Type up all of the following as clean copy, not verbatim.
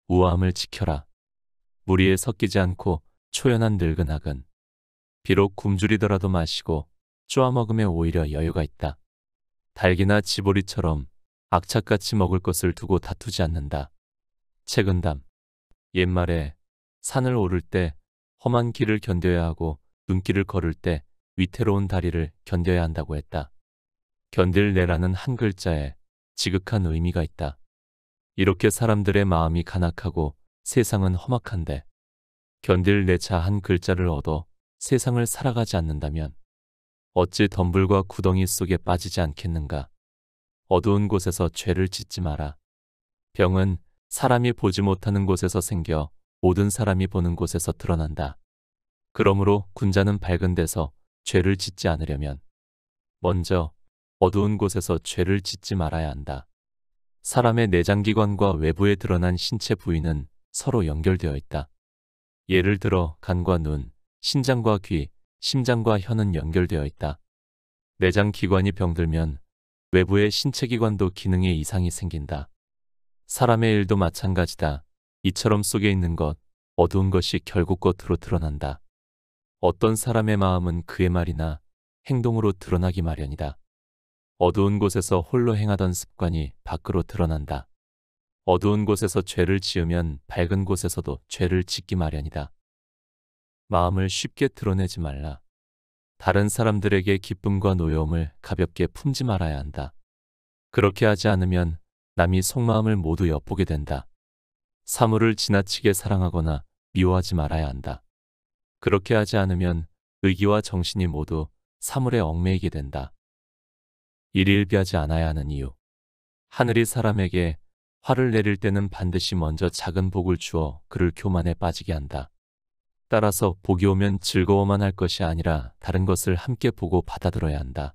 우아함을 지켜라. 무리에 섞이지 않고 초연한 늙은 학은 비록 굶주리더라도 마시고 쪼아먹음에 오히려 여유가 있다. 닭이나 지보리처럼 악착같이 먹을 것을 두고 다투지 않는다. 책은담. 옛말에 산을 오를 때 험한 길을 견뎌야 하고 눈길을 걸을 때 위태로운 다리를 견뎌야 한다고 했다. 견딜내라는 한 글자에 지극한 의미가 있다. 이렇게 사람들의 마음이 간악하고 세상은 험악한데 견딜내자 한 글자를 얻어 세상을 살아가지 않는다면 어찌 덤불과 구덩이 속에 빠지지 않겠는가. 어두운 곳에서 죄를 짓지 마라. 병은 사람이 보지 못하는 곳에서 생겨 모든 사람이 보는 곳에서 드러난다. 그러므로 군자는 밝은 데서 죄를 짓지 않으려면 먼저 어두운 곳에서 죄를 짓지 말아야 한다. 사람의 내장기관과 외부에 드러난 신체 부위는 서로 연결되어 있다. 예를 들어 간과 눈, 신장과 귀, 심장과 혀는 연결되어 있다. 내장기관이 병들면 외부의 신체기관도 기능에 이상이 생긴다. 사람의 일도 마찬가지다. 이처럼 속에 있는 것, 어두운 것이 결국 겉으로 드러난다. 어떤 사람의 마음은 그의 말이나 행동으로 드러나기 마련이다. 어두운 곳에서 홀로 행하던 습관이 밖으로 드러난다. 어두운 곳에서 죄를 지으면 밝은 곳에서도 죄를 짓기 마련이다. 마음을 쉽게 드러내지 말라. 다른 사람들에게 기쁨과 노여움을 가볍게 품지 말아야 한다. 그렇게 하지 않으면 남이 속마음을 모두 엿보게 된다. 사물을 지나치게 사랑하거나 미워하지 말아야 한다. 그렇게 하지 않으면 의기와 정신이 모두 사물에 얽매이게 된다. 일일비하지 않아야 하는 이유. 하늘이 사람에게 화를 내릴 때는 반드시 먼저 작은 복을 주어 그를 교만에 빠지게 한다. 따라서 복이 오면 즐거워만 할 것이 아니라 다른 것을 함께 보고 받아들여야 한다.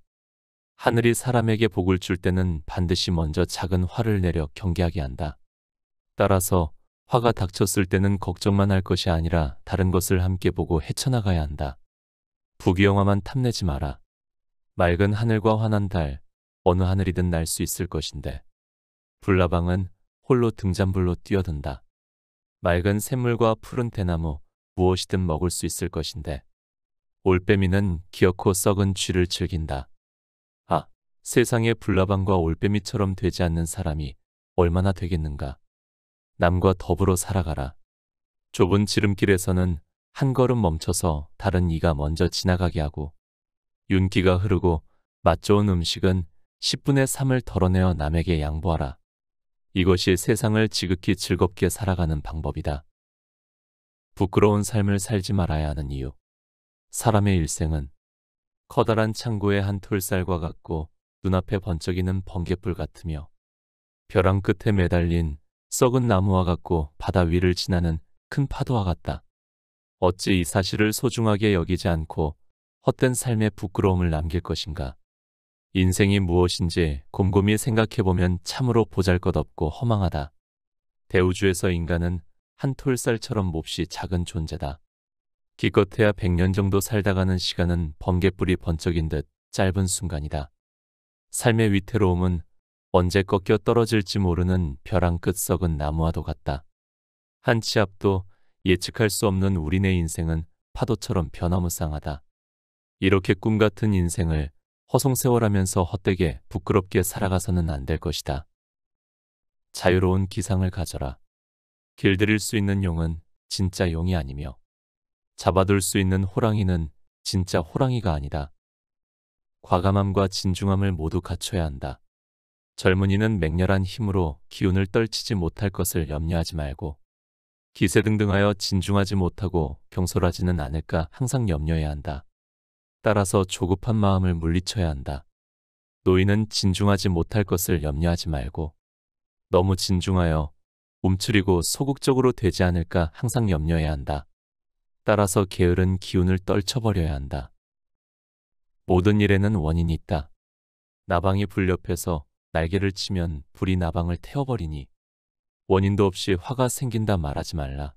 하늘이 사람에게 복을 줄 때는 반드시 먼저 작은 화를 내려 경계하게 한다. 따라서 화가 닥쳤을 때는 걱정만 할 것이 아니라 다른 것을 함께 보고 헤쳐나가야 한다. 부귀영화만 탐내지 마라. 맑은 하늘과 환한 달, 어느 하늘이든 날 수 있을 것인데 불나방은 홀로 등잔불로 뛰어든다. 맑은 샘물과 푸른 대나무, 무엇이든 먹을 수 있을 것인데 올빼미는 기어코 썩은 쥐를 즐긴다. 아, 세상에 불나방과 올빼미처럼 되지 않는 사람이 얼마나 되겠는가. 남과 더불어 살아가라. 좁은 지름길에서는 한 걸음 멈춰서 다른 이가 먼저 지나가게 하고 윤기가 흐르고 맛 좋은 음식은 10분의 3을 덜어내어 남에게 양보하라. 이것이 세상을 지극히 즐겁게 살아가는 방법이다. 부끄러운 삶을 살지 말아야 하는 이유. 사람의 일생은 커다란 창고의 한 톨쌀과 같고 눈앞에 번쩍이는 번갯불 같으며 벼랑 끝에 매달린 썩은 나무와 같고 바다 위를 지나는 큰 파도와 같다. 어찌 이 사실을 소중하게 여기지 않고 헛된 삶의 부끄러움을 남길 것인가. 인생이 무엇인지 곰곰이 생각해보면 참으로 보잘것없고 허망하다. 대우주에서 인간은 한 톨쌀처럼 몹시 작은 존재다. 기껏해야 100년 정도 살다가는 시간은 번갯불이 번쩍인 듯 짧은 순간이다. 삶의 위태로움은 언제 꺾여 떨어질지 모르는 벼랑 끝 썩은 나무와도 같다. 한 치 앞도 예측할 수 없는 우리네 인생은 파도처럼 변화무쌍하다. 이렇게 꿈같은 인생을 허송세월하면서 헛되게 부끄럽게 살아가서는 안 될 것이다. 자유로운 기상을 가져라. 길들일 수 있는 용은 진짜 용이 아니며 잡아둘 수 있는 호랑이는 진짜 호랑이가 아니다. 과감함과 진중함을 모두 갖춰야 한다. 젊은이는 맹렬한 힘으로 기운을 떨치지 못할 것을 염려하지 말고 기세등등하여 진중하지 못하고 경솔하지는 않을까 항상 염려해야 한다. 따라서 조급한 마음을 물리쳐야 한다. 노인은 진중하지 못할 것을 염려하지 말고 너무 진중하여 움츠리고 소극적으로 되지 않을까 항상 염려해야 한다. 따라서 게으른 기운을 떨쳐버려야 한다. 모든 일에는 원인이 있다. 나방이 불 옆에서 날개를 치면 불이 나방을 태워버리니 원인도 없이 화가 생긴다 말하지 말라.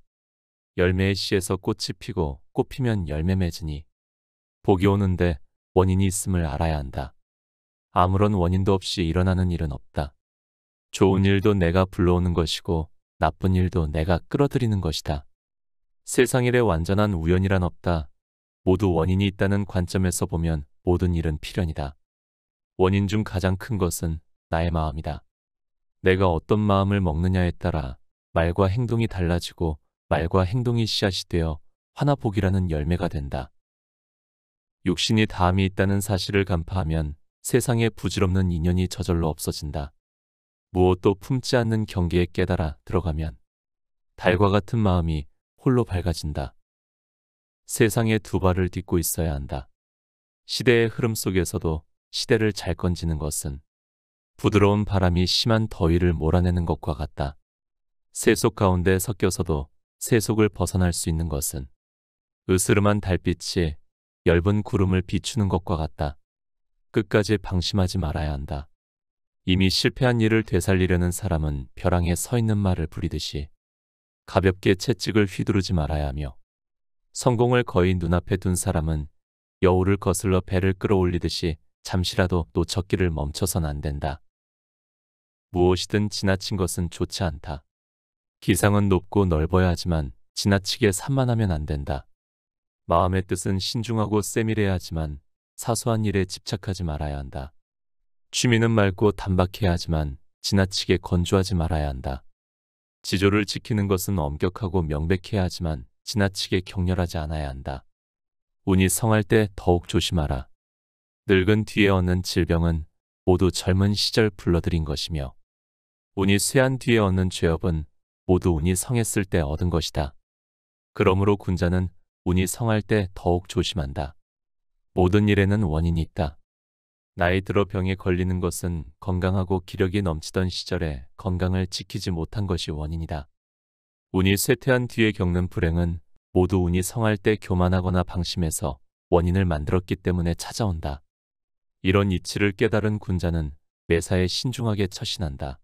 열매의 씨에서 꽃이 피고 꽃 피면 열매 맺으니 복이 오는데 원인이 있음을 알아야 한다. 아무런 원인도 없이 일어나는 일은 없다. 좋은 일도 내가 불러오는 것이고 나쁜 일도 내가 끌어들이는 것이다. 세상 일에 완전한 우연이란 없다. 모두 원인이 있다는 관점에서 보면 모든 일은 필연이다. 원인 중 가장 큰 것은 나의 마음이다. 내가 어떤 마음을 먹느냐에 따라 말과 행동이 달라지고 말과 행동이 씨앗이 되어 화나복이라는 열매가 된다. 육신이 다함이 있다는 사실을 간파하면 세상에 부질없는 인연이 저절로 없어진다. 무엇도 품지 않는 경계에 깨달아 들어가면 달과 같은 마음이 홀로 밝아진다. 세상에 두 발을 딛고 있어야 한다. 시대의 흐름 속에서도 시대를 잘 건지는 것은 부드러운 바람이 심한 더위를 몰아내는 것과 같다. 세속 가운데 섞여서도 세속을 벗어날 수 있는 것은 으스름한 달빛이 엷은 구름을 비추는 것과 같다. 끝까지 방심하지 말아야 한다. 이미 실패한 일을 되살리려는 사람은 벼랑에 서 있는 말을 부리듯이 가볍게 채찍을 휘두르지 말아야 하며, 성공을 거의 눈앞에 둔 사람은 여우를 거슬러 배를 끌어올리듯이 잠시라도 놓쳤기를 멈춰선 안 된다. 무엇이든 지나친 것은 좋지 않다. 기상은 높고 넓어야 하지만 지나치게 산만하면 안 된다. 마음의 뜻은 신중하고 세밀해야 하지만 사소한 일에 집착하지 말아야 한다. 취미는 맑고 단박해야 하지만 지나치게 건조하지 말아야 한다. 지조를 지키는 것은 엄격하고 명백해야 하지만 지나치게 격렬하지 않아야 한다. 운이 성할 때 더욱 조심하라. 늙은 뒤에 얻는 질병은 모두 젊은 시절 불러들인 것이며, 운이 쇠한 뒤에 얻는 죄업은 모두 운이 성했을 때 얻은 것이다. 그러므로 군자는 운이 성할 때 더욱 조심한다. 모든 일에는 원인이 있다. 나이 들어 병에 걸리는 것은 건강하고 기력이 넘치던 시절에 건강을 지키지 못한 것이 원인이다. 운이 쇠퇴한 뒤에 겪는 불행은 모두 운이 성할 때 교만하거나 방심해서 원인을 만들었기 때문에 찾아온다. 이런 이치를 깨달은 군자는 매사에 신중하게 처신한다.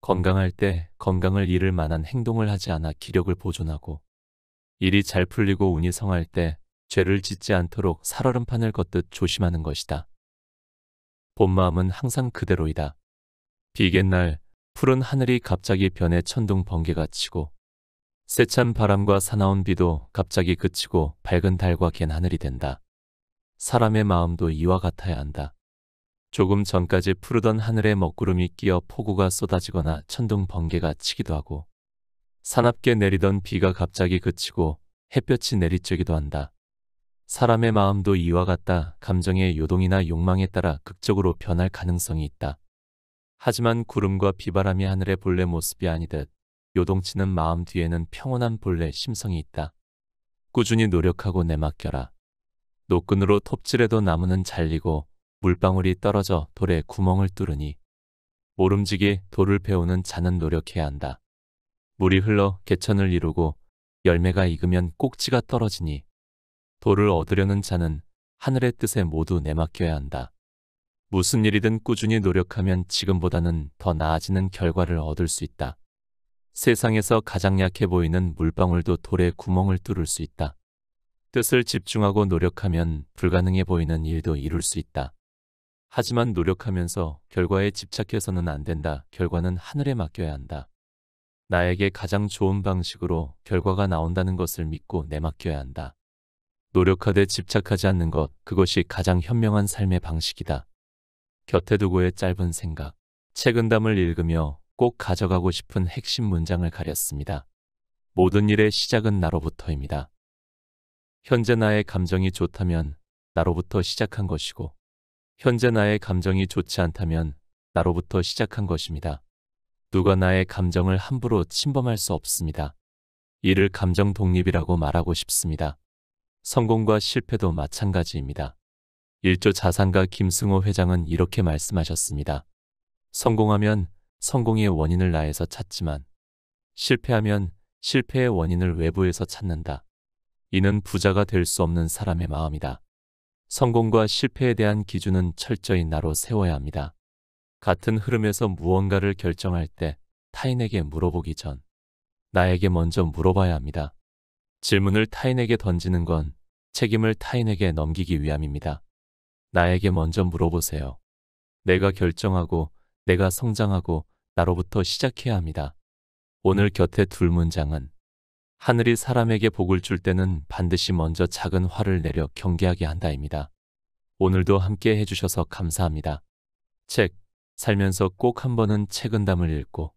건강할 때 건강을 잃을 만한 행동을 하지 않아 기력을 보존하고, 일이 잘 풀리고 운이 성할 때 죄를 짓지 않도록 살얼음판을 걷듯 조심하는 것이다. 본 마음은 항상 그대로이다. 비겐 날 푸른 하늘이 갑자기 변해 천둥 번개가 치고, 세찬 바람과 사나운 비도 갑자기 그치고 밝은 달과 갠 하늘이 된다. 사람의 마음도 이와 같아야 한다. 조금 전까지 푸르던 하늘에 먹구름이 끼어 폭우가 쏟아지거나 천둥 번개가 치기도 하고, 사납게 내리던 비가 갑자기 그치고 햇볕이 내리쬐기도 한다. 사람의 마음도 이와 같다. 감정의 요동이나 욕망에 따라 극적으로 변할 가능성이 있다. 하지만 구름과 비바람이 하늘의 본래 모습이 아니듯 요동치는 마음 뒤에는 평온한 본래 심성이 있다. 꾸준히 노력하고 내맡겨라. 노끈으로 톱질해도 나무는 잘리고 물방울이 떨어져 돌에 구멍을 뚫으니, 모름지기 돌을 배우는 자는 노력해야 한다. 물이 흘러 개천을 이루고 열매가 익으면 꼭지가 떨어지니, 돌을 얻으려는 자는 하늘의 뜻에 모두 내맡겨야 한다. 무슨 일이든 꾸준히 노력하면 지금보다는 더 나아지는 결과를 얻을 수 있다. 세상에서 가장 약해 보이는 물방울도 돌에 구멍을 뚫을 수 있다. 뜻을 집중하고 노력하면 불가능해 보이는 일도 이룰 수 있다. 하지만 노력하면서 결과에 집착해서는 안 된다. 결과는 하늘에 맡겨야 한다. 나에게 가장 좋은 방식으로 결과가 나온다는 것을 믿고 내맡겨야 한다. 노력하되 집착하지 않는 것, 그것이 가장 현명한 삶의 방식이다. 곁에 두고의 짧은 생각. 책은담을 읽으며 꼭 가져가고 싶은 핵심 문장을 가렸습니다. 모든 일의 시작은 나로부터입니다. 현재 나의 감정이 좋다면 나로부터 시작한 것이고, 현재 나의 감정이 좋지 않다면 나로부터 시작한 것입니다. 누가 나의 감정을 함부로 침범할 수 없습니다. 이를 감정 독립이라고 말하고 싶습니다. 성공과 실패도 마찬가지입니다. 일조 자산가 김승호 회장은 이렇게 말씀하셨습니다. 성공하면 성공의 원인을 나에서 찾지만, 실패하면 실패의 원인을 외부에서 찾는다. 이는 부자가 될 수 없는 사람의 마음이다. 성공과 실패에 대한 기준은 철저히 나로 세워야 합니다. 같은 흐름에서 무언가를 결정할 때 타인에게 물어보기 전 나에게 먼저 물어봐야 합니다. 질문을 타인에게 던지는 건 책임을 타인에게 넘기기 위함입니다. 나에게 먼저 물어보세요. 내가 결정하고 내가 성장하고 나로부터 시작해야 합니다. 오늘 곁에 둘 문장은 하늘이 사람에게 복을 줄 때는 반드시 먼저 작은 화를 내려 경계하게 한다입니다. 오늘도 함께 해주셔서 감사합니다. 책, 살면서 꼭 한 번은 책은담을 읽고